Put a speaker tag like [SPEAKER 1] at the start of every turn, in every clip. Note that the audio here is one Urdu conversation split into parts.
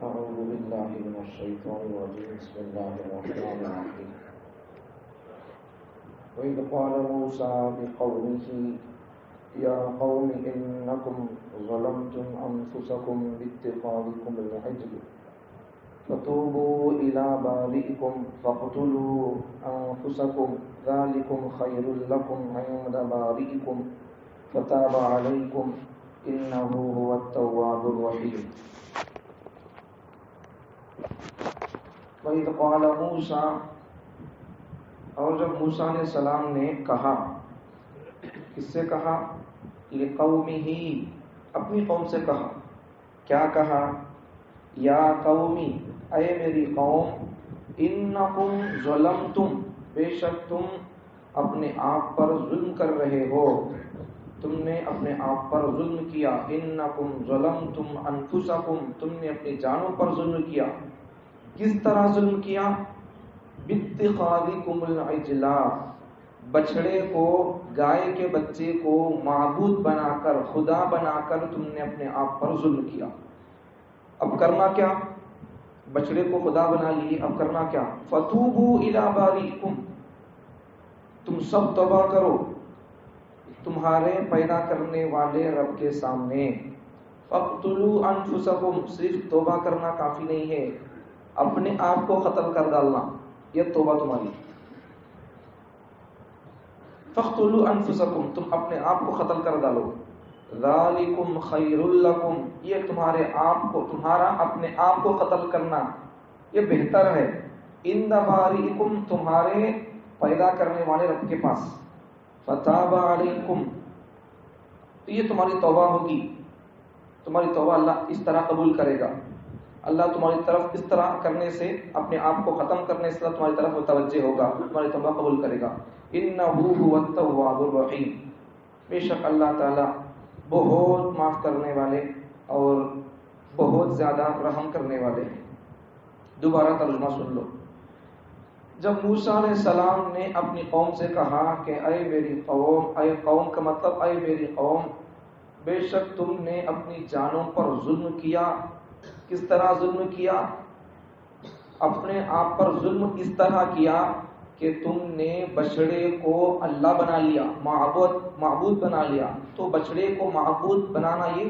[SPEAKER 1] أعوذ بالله من الشيطان الرجيم بسم الله الرحمن الرحيم وإذ قال موسى لقومه يا قوم إنكم ظلمتم أنفسكم باتخاذكم العجل فتوبوا إلى بارئكم فاقتلوا أنفسكم ذلكم خير لكم عند بارئكم فتاب عليكم إنه هو التواب الرحيم وَإِذْ قَالَ مُوسَىٰ اور جب موسیٰ علیہ السلام نے کہا، کس سے کہا؟ لِقَوْمِهِ اپنی قوم سے کہا. کیا کہا؟ یا قومی اے میری قوم، انکم ظلمتم بے شک تم اپنے آپ پر ظلم کر رہے ہو، تم نے اپنے آپ پر ظلم کیا. انکم ظلمتم انفسکم تم نے اپنی جانوں پر ظلم کیا. کس طرح ظلم کیا؟ باتخاذکم العجل بچڑے کو، گائے کے بچے کو معبود بنا کر، خدا بنا کر تم نے اپنے آپ پر ظلم کیا. اب کرنا کیا؟ بچڑے کو خدا بنا لیے، اب کرنا کیا؟ فتوبوا الی بارئکم تم سب توبہ کرو تمہارے پیدا کرنے والے رب کے سامنے. فاقتلوا انفسکم صرف توبہ کرنا کافی نہیں ہے، اپنے آپ کو قتل کر ڈالنا یہ توبہ تمہاری. فاقتلوا انفسکم تم اپنے آپ کو قتل کر ڈالو. ذالکم خیر لکم یہ تمہارا اپنے آپ کو قتل کرنا یہ بہتر ہے. عند بارئکم تمہارے پیدا کرنے والے رب کے پاس. فتاب علیکم تو یہ تمہاری توبہ ہوگی. تمہاری توبہ اللہ اس طرح قبول کرے گا. اللہ تمہاری طرف اس طرح کرنے سے، اپنے آپ کو ختم کرنے سے تمہاری طرف متوجہ ہوگا، تمہاری توبہ قبول کرے گا. انہ هو التواب الرحیم بے شک اللہ تعالی بہت معاف کرنے والے اور بہت زیادہ رحم کرنے والے ہیں. دوبارہ ترجمہ سن لو. جب موسیٰ علیہ السلام نے اپنی قوم سے کہا کہ اے میری قوم، اے قوم کا مطلب اے میری قوم، بے شک تم نے اپنی جانوں پر ظلم کیا. کس طرح ظلم کیا؟ اپنے آپ پر ظلم اس طرح کیا کہ تم نے بچڑے کو اللہ بنا لیا، معبود بنا لیا. تو بچڑے کو معبود بنانا یہ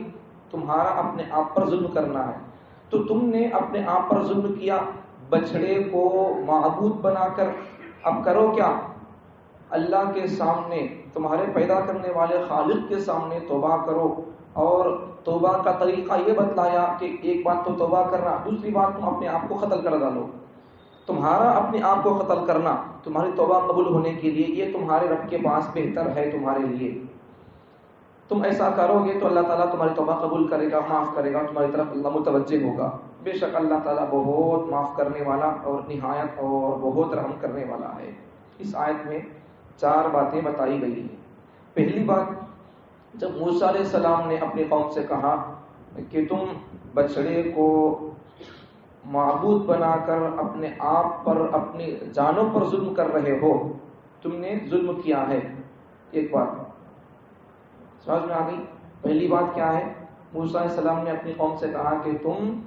[SPEAKER 1] تمہارا اپنے آپ پر ظلم کرنا ہے. تو تم نے اپنے آپ پر ظلم کیا، بچڑے کو معبود بنا کر. اب کرو کیا؟ اللہ کے سامنے، تمہارے پیدا کرنے والے خالق کے سامنے توبہ کرو. اور توبہ کا طریقہ یہ بتلایا کہ ایک بات تو توبہ کرنا، دوسری بات تم اپنے آپ کو قتل کر ڈالو. تمہارا اپنے آپ کو قتل کرنا تمہاری توبہ قبول ہونے کے لیے یہ تمہارے رب کے پاس بہتر ہے تمہارے لیے. تم ایسا کرو گے تو اللہ تعالیٰ تمہاری توبہ قبول کرے گا، معاف کرے گا، تمہاری طرف اللہ متوجہ ہوگا. بے شک اللہ تعالیٰ بہت معاف کرنے والا اور نہایت اور بہت رحم کرنے والا ہے. اس آیت میں 4 باتیں بتائی گئی ہیں. پہلی بات، جب موسیٰ علیہ السلام نے اپنی قوم سے کہا کہ تم بچڑے کو معبود بنا کر اپنے آپ پر، اپنی جانوں پر ظلم کر رہے ہو، تم نے ظلم کیا ہے. ایک بات سمجھ میں آ گئی. پہلی بات کیا ہے؟ موسیٰ علیہ السلام نے اپنی قوم سے کہا کہ تم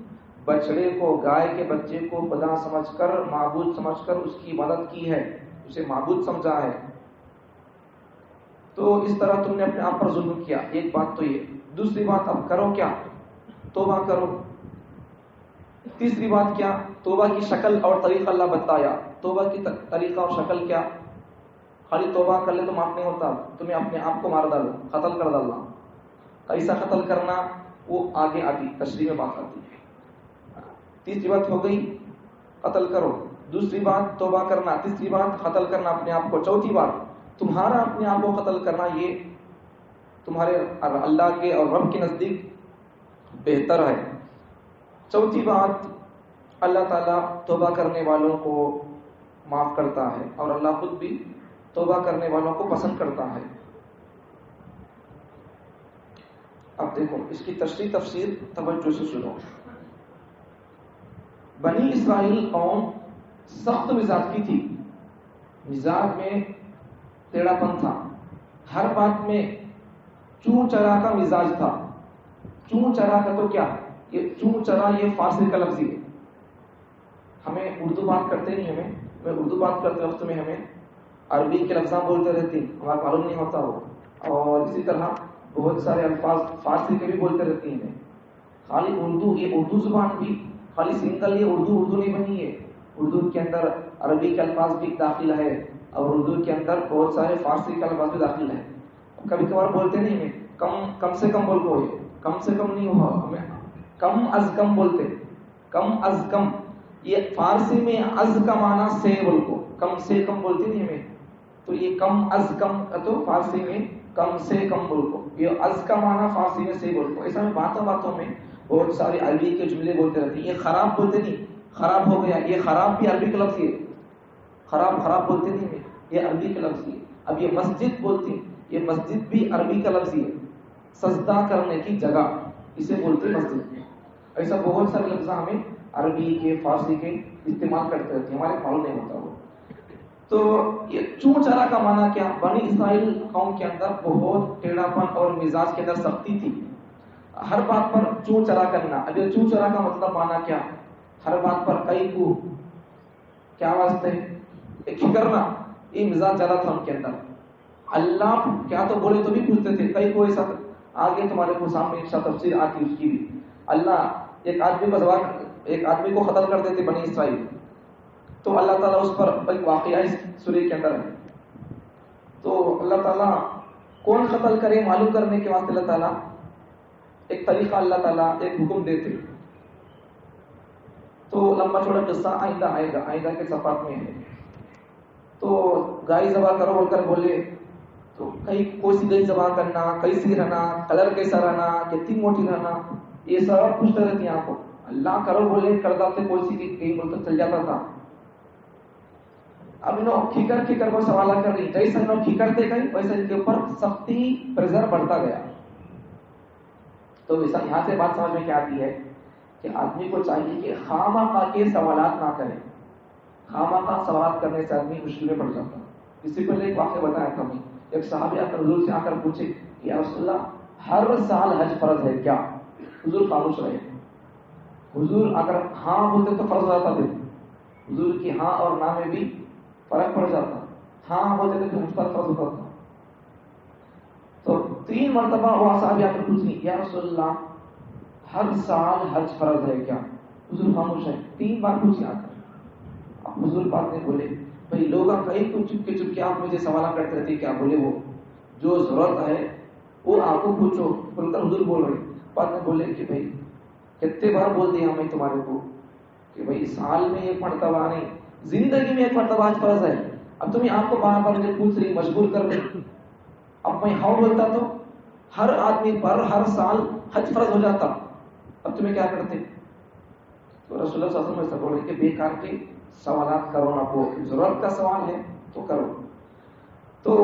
[SPEAKER 1] بچڑے کو، گائے کے بچے کو خدا سمجھ کر، معبود سمجھ کر اس کی مدد کی ہے، اسے معبود سمجھا ہے. تو اس طرح تم نے اپنے آپ پر ظلم کیا. ایک بات تو یہ. دوسری بات، اب کرو کیا؟ توبہ کرو. تیسری بات کیا؟ توبہ کی شکل اور طریقہ اللہ بتایا. توبہ کی طریقہ اور شکل کیا؟ خالی توبہ کر لے تو معاف نہیں ہوتا، تمہیں اپنے آپ کو مار ڈالو، قتل کر ڈالنا. کیسا قتل کرنا وہ آگے آتی، تشریح میں بات آتی. تیسری بات ہو گئی قتل کرو، دوسری بات توبہ کرنا، تیسری بات قتل کرنا اپنے آپ کو، چوتھی بات تمہارا اپنے آپ کو قتل کرنا یہ تمہارے اللہ کے اور رب کے نزدیک بہتر ہے. چوتھی بات، اللہ تعالیٰ توبہ کرنے والوں کو معاف کرتا ہے اور اللہ خود بھی توبہ کرنے والوں کو پسند کرتا ہے. اب دیکھو اس کی تشریح تفسیر توجہ سے سنو. بنی اسرائیل قوم سخت مزاج کی تھی، مزاج میں ٹیڑھا پن تھا، ہر بات میں چوں چرا کا مزاج تھا. چوں چرا کا تو کیا یہ چوں چرا یہ فارسی کا لفظ ہے. ہمیں اردو بات کرتے نہیں، ہمیں اردو بات کرتے وقت میں ہمیں عربی کے لفظ بولتے رہتے ہیں، ہمارا معلوم نہیں ہوتا وہ. اور اسی طرح بہت سارے الفاظ فارسی کے بھی بولتے رہتے ہیں. خالی اردو، یہ اردو زبان بھی خالی سنگل یہ اردو نہیں بنی ہے. اردو کے اندر عربی کے الفاظ بھی داخل ہے اور اردو کے اندر بہت سارے فارسی کے الفاظ بھی داخل ہے. کبھی کبھار بولتے نہیں ہیں کم سے کم بول کو، کم سے کم نہیں ہوا، ہمیں کم از کم بولتے. کم از کم یہ فارسی میں از کا معنی سے بول کو، کم سے کم بولتے نہیں ہمیں. تو یہ کم از کم تو فارسی میں کم سے کم بول کو، یہ از کا معنی فارسی میں سے بول کو. ایسا میں باتوں میں بہت سارے عربی کے جملے بولتے رہتے ہیں. یہ خراب بولتے نہیں، خراب ہو گیا، یہ خراب بھی عربی کا لفظ ہے. خراب بولتے نہیں ہیں، یہ عربی کا لفظ ہے. اب یہ مسجد بولتے ہیں، یہ مسجد بھی عربی کا لفظ ہے. سجدہ کرنے کی جگہ اسے بولتے ہیں مسجد. ایسا بہت سارے لفظ ہمیں عربی کے فارسی کے استعمال کرتے رہتے ہیں، ہمارے معلوم نہیں ہوتا وہ. تو یہ چون چرا کا معنی کیا؟ بنی اسرائیل قوم کے اندر بہت ٹیڑھا پن اور مزاج کے اندر سختی تھی، ہر بات پر چون چرا کرنا. اب یہ چون چرا کا مطلب معنی کیا؟ ہر بات پر کئی کو کیا واسطے کرنا، یہ مزاج زیادہ تھا ان کے اندر. اللہ کیا تو بولے تو بھی پوچھتے تھے کئی کو. ایسا آگے تمہارے کو سامنے ایک تفسیر آتی اس کی بھی. اللہ ایک آدمی کو قتل کر دیتے بنی اسرائیل، تو اللہ تعالیٰ اس پر ایک واقعہ اس سورہ کے اندر ہے. تو اللہ تعالیٰ کون قتل کرے معلوم کرنے کے واسطے اللہ تعالیٰ ایک طریقہ، اللہ تعالیٰ ایک حکم دیتے. تو لمبا چوڑا قصہ آئندہ کے صفحات میں ہے. تو گائے ذبح کرو بول کر بولے، تو کئی کوئی سی گئی ذبح کرنا، کیسی رہنا، کلر کیسا رہنا، کتنی موٹی رہنا، یہ سب پوچھتے رہتے ہیں. آپ کو اللہ کرو بولے کر ڈالتے، کوئی سی کہیں بول کر چل جاتا تھا. اب انہوں کھیکر کو سوال کر رہی، جیسا انہوں کھیکرتے گئے ویسا ان کے اوپر سختی پریشر بڑھتا گیا. تو یہاں سے بات سمجھ میں کیا آتی ہے کہ آدمی کو چاہیے کہ خواہ کے سوالات نہ کرے. خواہ سوالات کرنے سے آدمی مشکل میں پڑ جاتا. اس سے پہلے ایک واقعہ بتایا تھا میں، ایک صحابی آ کر حضور سے آ کر پوچھے کہ یا رسول اللہ ہر سال حج فرض ہے کیا؟ حضور خاموش رہے. حضور اگر ہاں بولتے تو فرض ہو جاتا تھا. حضور کی ہاں اور نہ میں بھی فرق پڑ جاتا. ہاں بولتے تھے تو حج پر فرض ہوتا تھا. تو 3 مرتبہ وہ صحابی آ کر پوچھیں یا رسول اللہ ہر سال حج فرض ہے کیا؟ حضور خاموش ہے. 3 بار پوچھے آ کر. اب حضور بات نہیں بولے. بھائی لوگ کہیں کو چپ کے آپ مجھے سوال کرتے رہتے کیا بولے، وہ جو ضرورت ہے وہ آپ کو پوچھو بول کر حضور بول رہے. بعد میں بولے کہ بھائی کتنے بار بول دیا ہمیں تمہارے کو کہ بھائی سال میں 1 مرتبہ نہیں، زندگی میں 1 مرتبہ حج فرض ہے. اب تمہیں آپ کو بار بار مجھے پوچھ رہی، مجبور کر رہی. اب میں ہاں بولتا تو ہر آدمی پر ہر سال حج فرض ہو جاتا. اب تمہیں کیا کرتے؟ تو رسول اللہ صلی اللہ علیہ وسلم ایسا بول رہے کہ بیکار کے سوالات کرو نہ، کو ضرورت کا سوال ہے تو کرو. تو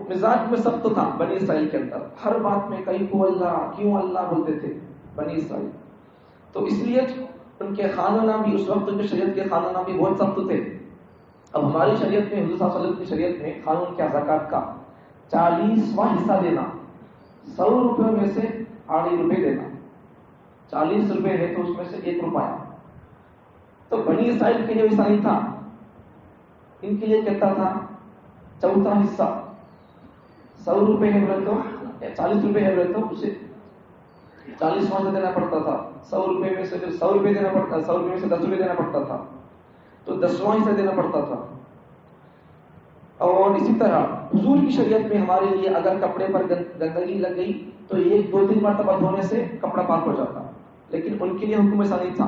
[SPEAKER 1] مزاج میں سخت تھا بنی اسرائیل کے اندر، ہر بات میں کہیں کو اللہ کیوں اللہ بولتے تھے بنی اسرائیل. تو اس لیے ان کے قانون بھی اس وقت کے شریعت کے قانون بھی بہت سخت تھے. اب ہماری شریعت میں حضور صلی اللہ علیہ وسلم کی شریعت میں قانون کیا؟ زکوٰۃ کا 40واں حصہ دینا. 100 روپے میں سے 8 روپے دینا. 40 روپے ہے تو اس میں سے 1 روپیہ. تو بنی اسرائیل کے لیے ایسا نہیں تھا. ان کے لیے کہتا تھا 4واں حصہ. 100 روپے ہے بولے تو 40 روپے ہے بولے تو اسے 40واں سے دینا پڑتا تھا. 100 روپے میں سے 100 روپے دینا پڑتا، 100 روپے میں سے 10 روپے دینا پڑتا تھا. تو 10واں حصہ دینا پڑتا تھا. اور اسی طرح حضور کی شریعت میں ہمارے لیے اگر کپڑے پر گندگی لگ گئی تو 1-2-3 مرتبہ دھونے سے کپڑا پاک ہو جاتا. لیکن ان کے لیے حکم ایسا نہیں تھا.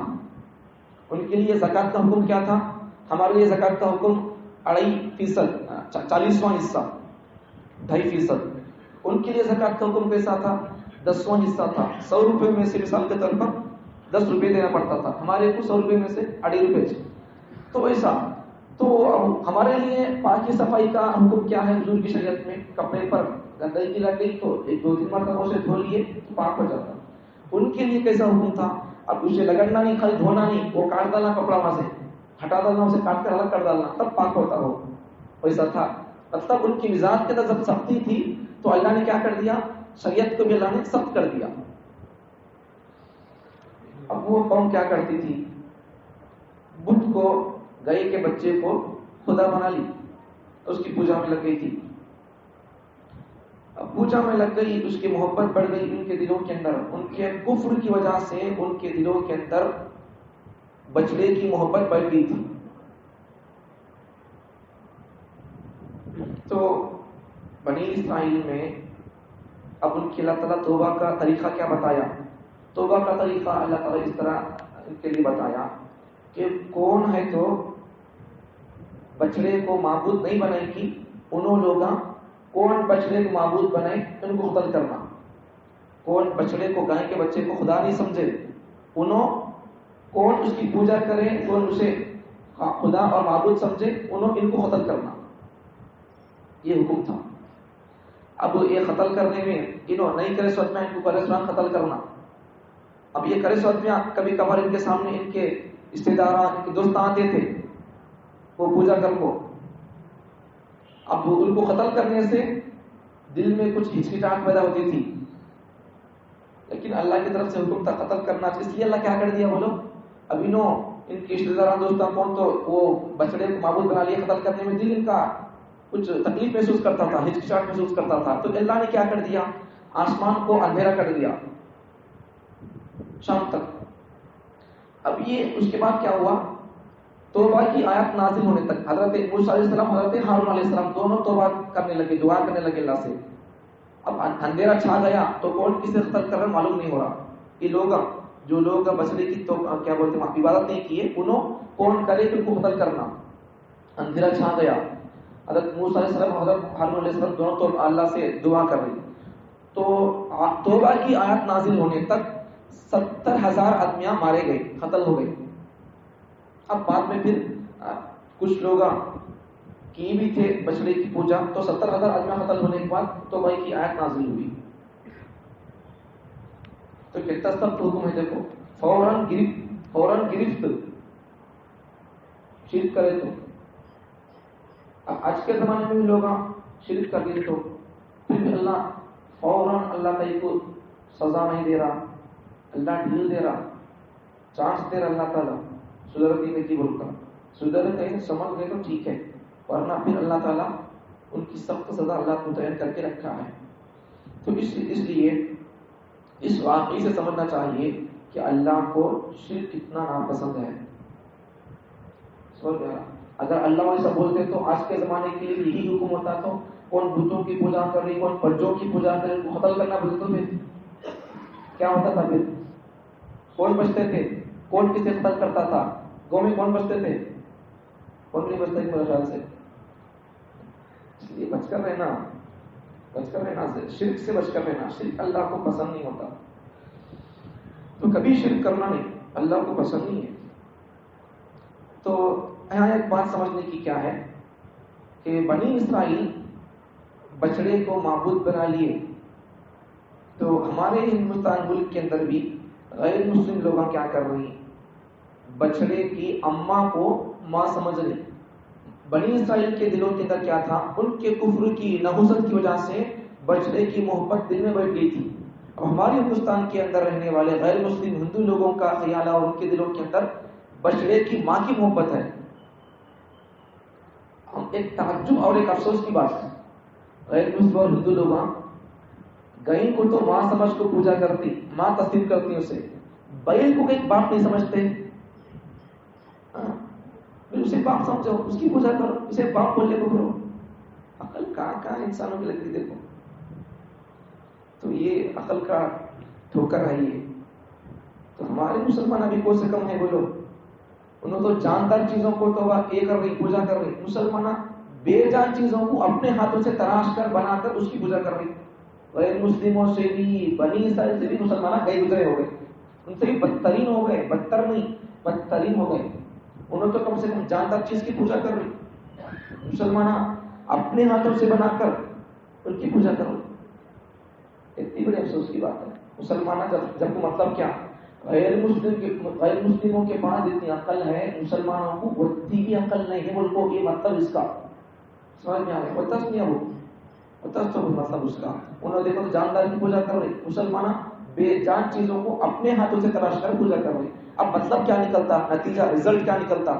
[SPEAKER 1] ان کے لیے زکوٰۃ کا حکم کیا تھا؟ ہمارے لیے زکوٰۃ کا حکم 2.5%، 40واں حصہ 2.5%. ان کے لیے زکوٰۃ کا حکم کیسا تھا؟ 10واں حصہ تھا. 100 روپے میں سے مثال کے طور پر 10 روپے دینا پڑتا تھا. ہمارے کو 100 روپے میں سے 2.5 روپے. تو ایسا تو ہمارے لیے پاکی صفائی کا حکم کیا ہے حضور کی شریعت میں؟ کپڑے پر گندگی لگ گئی تو 1-2-3 مرتبہ اسے دھو لیے تو پاک ہو جاتا. ان کے لیے کیسا حکم تھا؟ اب اسے رگڑنا نہیں، خالی دھونا نہیں، وہ کاٹ ڈالنا کپڑا وہاں سے ہٹا ڈالنا، اسے کاٹ کر الگ کر ڈالنا تب پاک ہوتا ہو. ویسا تھا. مطلب ان کی مزاج کے اندر جب سختی تھی تو اللہ نے کیا کر دیا؟ شریعت کو بھی اللہ نے سخت کر دیا. اب اب وہ قوم کیا کرتی تھی، بت کو، گائے کے بچے کو خدا بنا لی، اس کی پوجا میں لگ گئی تھی. اب پوجا میں لگ گئی، اس کی محبت بڑھ گئی ان کے دلوں کے اندر. ان کے کفر کی وجہ سے ان کے دلوں کے اندر بچڑے کی محبت بڑھ گئی تھی. تو بنی اسرائیل میں اب ان کی اللہ تعالیٰ توبہ کا طریقہ کیا بتایا. توبہ کا طریقہ اللہ تعالیٰ اس طرح ان کے لیے بتایا کہ کون ہے تو بچڑے کو معبود نہیں بنائے گی، انہوں لوگاں کون بچڑے کو معبود بنائے ان کو قتل کرنا. کون بچڑے کو، گائے کے بچے کو خدا نہیں سمجھے، انہوں کون اس کی پوجا کرے، کون اسے خدا اور معبود سمجھے، انہوں ان کو قتل کرنا. یہ حکم تھا. اب یہ قتل کرنے میں انہوں نہیں کرے سوچ میں ان کو کرے سوچ قتل کرنا. اب یہ کرے سوچ میں کبھی کبھار ان کے سامنے ان کے رشتے دار، ان کے دوست آتے تھے وہ پوجا کر کو. اب ان کو قتل کرنے سے دل میں کچھ ہچکچاہٹ پیدا ہوتی تھی، لیکن اللہ کی طرف سے حکم تھا قتل کرنا. اس لیے اللہ کیا کر دیا بولو، اب انہوں ان کے رشتے دار دوستوں کون تو وہ بچڑے کو معبود بنا لیا. قتل کرنے میں دل ان کا کچھ تکلیف محسوس کرتا تھا، ہچکچاہٹ محسوس کرتا تھا. تو اللہ نے کیا کر دیا، آسمان کو اندھیرا کر دیا شام تک. اب یہ اس کے بعد کیا ہوا، توبہ کی آیات نازل ہونے تک حضرت موسیٰ علیہ السلام، حضرت ہارون علیہ السلام دونوں توبہ کرنے لگے، دعا کرنے لگے اللہ سے. اب اندھیرا چھا گیا تو کون کسے قتل کر رہا معلوم نہیں ہو رہا. یہ لوگ جو لوگ بچڑے کی تو کیا بولتے ہیں عبادت نہیں کیے، انہوں کون کرے کہ ان کو قتل کرنا. اندھیرا چھا گیا. حضرت موسیٰ علیہ السلام، حضرت ہارون علیہ السلام دونوں تو اللہ سے دعا کر رہے. تو توبہ کی آیات نازل ہونے تک 70,000 آدمیاں مارے گئے، قتل ہو گئے. اب بعد میں پھر کچھ لوگ کی بھی تھے بچڑے کی پوجا، تو 70,000 آدمیاں قتل ہونے کے بعد توبہ کی آیت نازل ہوئی. تو کتنا سخت حکم ہے دیکھو، فوراً گرفت شرک کرے تو. آج کے زمانے میں بھی لوگ شرک کر دیے تو پھر بھی اللہ فوراً اللہ تعالیٰ کو سزا نہیں دے رہا، اللہ ڈھیل دے رہا، چانس دے رہا. اللہ تعالیٰ سدھرتی میں کی بولتا، سدھر گئے سمجھ گئے تو ٹھیک ہے، ورنہ پھر اللہ تعالیٰ ان کی سخت سزا اللہ کو متعین کر کے رکھا ہے. تو اس لیے اس واقعی سے سمجھنا چاہیے کہ اللہ کو شرک کتنا ناپسند ہے. اگر اللہ ایسا بولتے تو آج کے زمانے کے لیے یہی حکم ہوتا. تو کون بتوں کی پوجا کر رہی، کون پنجوں کی پوجا کر رہی، قتل کرنا بولتے تو پھر کیا ہوتا تھا؟ پھر کون بچتے تھے، کون کسے قتل کرتا تھا؟ گاؤں میں کون بچتے تھے؟ کون نہیں بچتے میرے خیال سے. اس لیے بچ کر رہنا شرک سے بچ کر رہنا. شرک اللہ کو پسند نہیں ہوتا، تو کبھی شرک کرنا نہیں، اللہ کو پسند نہیں ہے. تو یہاں ایک بات سمجھنے کی کیا ہے کہ بنی اسرائیل بچڑے کو معبود بنا لیے، تو ہمارے ہندوستان ملک کے اندر بھی غیر مسلم لوگ کیا کر رہی ہیں، بچڑے کی اماں کو ماں سمجھ رہی. بنی اسرائیل کے دلوں کے اندر کیا تھا، ان کے کفر کی نحوست کی وجہ سے بچڑے کی محبت دل میں بیٹھ گئی تھی. اب ہمارے ہندوستان کے اندر رہنے والے غیر مسلم ہندو لوگوں کا خیال اور ان کے دلوں کے اندر بچڑے کی ماں کی محبت ہے. ہم ایک تعجب اور ایک افسوس کی بات ہے، غیر مسلم اور ہندو لوگ گائے کو تو ماں سمجھ کو پوجا کرتی، ماں تسلیم کرتی اسے. بیل کو ایک باپ نہیں سمجھتے، اسے باپ سمجھو، اس کی پوجا کرو، اسے باپ بولنے کو کرو. عقل کہاں انسانوں کی لگتی دیکھو. تو یہ عقل کا ٹھوکر ہے یہ. تو ہمارے مسلمان ابھی کون سے کم ہے بولو، انہوں تو جاندار چیزوں کو تو یہ کر رہی، پوجا کر رہی. مسلمان بے جان چیزوں کو اپنے ہاتھوں سے تراش کر بنا کر اس کی پوجا کر رہی. غیر مسلموں سے بھی، بنی اسرائیل سے بھی مسلمان گئے گزرے ہو گئے، ان سے بھی بدترین ہو گئے، بدتر نہیں بدترین ہو گئے. انہوں تو کم سے کم جاندار چیز کی پوجا کر رہی، مسلمان اپنے ہاتھوں سے بنا کر ان کی پوجا کرو. اتنی بڑی افسوس کی بات ہے. مسلمان جب مطلب کیا، غیر مسلموں کے پاس جتنی عقل ہے مسلمانوں کو اتنی بھی عقل نہیں ہے. بول کو یہ مطلب اس کا سمجھ میں آ گیا، بتاس نہیں ہے وہ مطلب اس کا. انہوں نے دیکھو جاندار کی پوجا کر رہے، مسلمان بے جان چیزوں کو اپنے ہاتھوں سے تراش کر پوجا کر رہے. اب مطلب کیا نکلتا, نتیجہ رزلٹ کیا نکلتا؟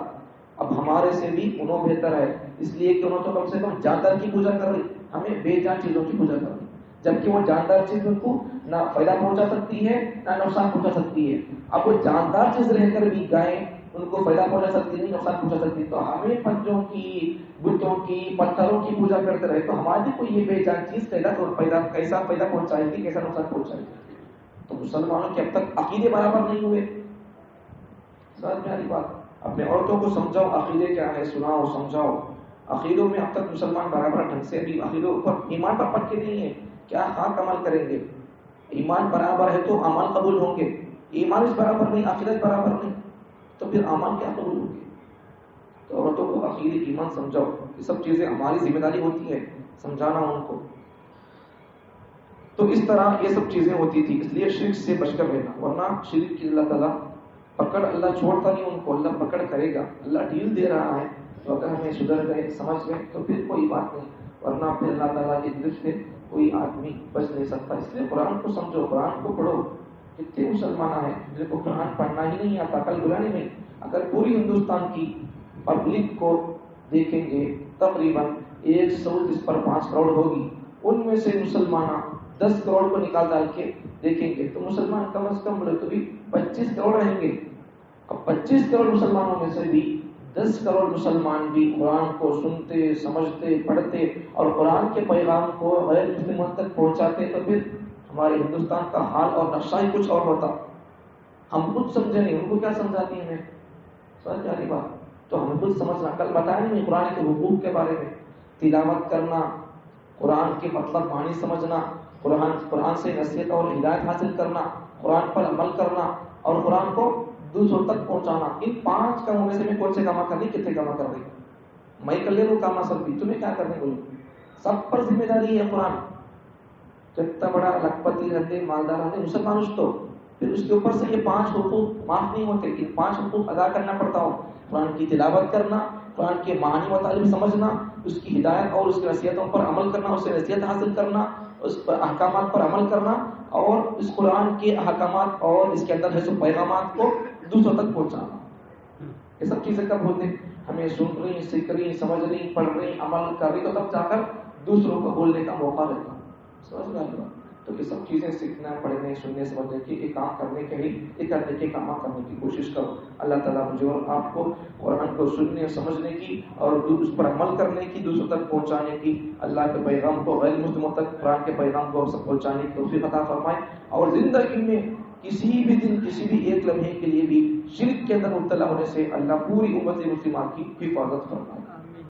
[SPEAKER 1] اب ہمارے سے بھی انہوں بہتر ہے, اس لیے کہ انہوں تو کم سے کم جاندار کی پوجا کر رہی, ہمیں بے جان چیزوں کی پوجا کر رہی, جبکہ وہ جاندار چیز ان کو نہ فائدہ پہنچا سکتی ہے نہ نقصان پہنچا سکتی ہے. اب وہ جاندار چیز رہ کر بھی گائیں ان کو فائدہ پہنچا سکتی نہیں, نقصان پہنچا سکتی, تو ہمیں پنجوں کی, بتوں کی, پتھروں کی پوجا کرتے رہے تو ہماری کو یہ بے جان چیز کیسا فائدہ پہنچائے گی, کیسا نقصان پہنچائے گی؟ تو مسلمانوں کے اب تک عقیدے برابر نہیں ہوئے. سمجھ میں آ رہی بات؟ اپنے عورتوں کو سمجھاؤ عقیدے کیا ہے, سناؤ سمجھاؤ. عقیدوں میں اب تک مسلمان برابر ڈھنگ سے بھی عقیدوں پر ایمان پر پکے نہیں ہے. کیا خاک عمل کریں گے؟ ایمان برابر ہے تو عمل قبول ہوں گے, ایمان اس برابر نہیں, عقیدت برابر نہیں, تو پھر عمل کیا قبول ہوں گے؟ تو عورتوں کو عقیدے ایمان سمجھاؤ, یہ سب چیزیں ہماری ذمہ داری ہوتی ہے سمجھانا ان کو. تو اس طرح یہ سب چیزیں ہوتی تھی, اس لیے شرک سے بچ کر رہنا, ورنہ شرک کی اللہ تعالیٰ پکڑ, اللہ چھوڑتا نہیں ان کو, اللہ پکڑ کرے گا, اللہ ڈیل دے رہا ہے. تو اگر ہمیں سدھر گئے, سمجھ گئے تو پھر کوئی بات نہیں, ورنہ پھر اللہ تعالیٰ کی طرف سے کوئی آدمی بچ نہیں سکتا. اس لیے قرآن کو سمجھو, قرآن کو پڑھو. کتنے مسلمان ہیں جن کو قرآن پڑھنا ہی نہیں آتا, کل بلانے میں. اگر پوری ہندوستان کی پبلک کو دیکھیں گے, تقریباً 135 کروڑ ہوگی, ان میں سے مسلمان 10 کروڑ کو نکال ڈال کے دیکھیں گے تو مسلمان کم از کم بولے تو بھی 25 کروڑ رہیں گے. اب 25 کروڑ مسلمانوں میں سے بھی 10 کروڑ مسلمان بھی قرآن کو سنتے, سمجھتے, پڑھتے اور قرآن کے پیغام کو غیر مسلموں تک پہنچاتے, تو پھر ہمارے ہندوستان کا حال اور نقشہ ہی کچھ اور ہوتا. ہم خود سمجھے نہیں, ان کو کیا سمجھاتی ہیں؟ سمجھ جا رہی بات؟ تو ہم خود سمجھنا, کل بتایا نہیں قرآن کے حقوق کے بارے میں, تلاوت کرنا, قرآن کے مطلب معنی سمجھنا, قرآن سے نصیحت اور ہدایت حاصل کرنا, قرآن پر عمل کرنا اور قرآن کو دوسروں تک پہنچانا. ان 5 کاموں میں سے میں کون سے کام کر رہی, کتنے کام کر رہی؟ میں کر لے وہ کام سب بھی, تمہیں کیا کرنے بولو, سب پر ذمہ داری ہے قرآن. تو اتنا بڑا لکھپتی رہتے, مالدار رہتے, مسلمان اس تو پھر اس کے اوپر سے یہ 5 حقوق معاف نہیں ہوتے. ان 5 حقوق ادا کرنا پڑتا ہو, قرآن کی تلاوت کرنا, قرآن کے معنی مطالب سمجھنا, اس کی ہدایت اور اس کی نصیحتوں پر عمل کرنا, اس سے نصیحت حاصل کرنا, اس پر احکامات پر عمل کرنا, اور اس قرآن کے احکامات اور اس کے اندر ہے سو پیغامات کو دوسروں تک پہنچانا. یہ سب چیزیں کب ہوتے؟ ہمیں سن رہی, سیکھ رہی, سمجھ رہی, پڑھ رہی, عمل کر رہی, تو تب جا کر دوسروں کو بولنے کا موقع رہتا. سمجھ رہے؟ تو یہ سب چیزیں سیکھنا, پڑھنے, سننے, سمجھنے کی, ایک کام کرنے کے لیے ایک کرنے کے کام کرنے کی کوشش کرو. اللہ تعالیٰ مجھے اور آپ کو قرآن کو سننے, سمجھنے کی اور اس پر عمل کرنے کی, دوسروں تک پہنچانے کی, اللہ کے پیغام کو غیر مسلموں تک قرآن کے پیغام کو سب پہنچانے کی توفیق عطا فرمائے. اور زندگی میں کسی بھی دن, کسی بھی ایک لمحے کے لیے بھی شرک کے اندر مبتلا ہونے سے اللہ پوری امت مسلمہ کی حفاظت فرمائے.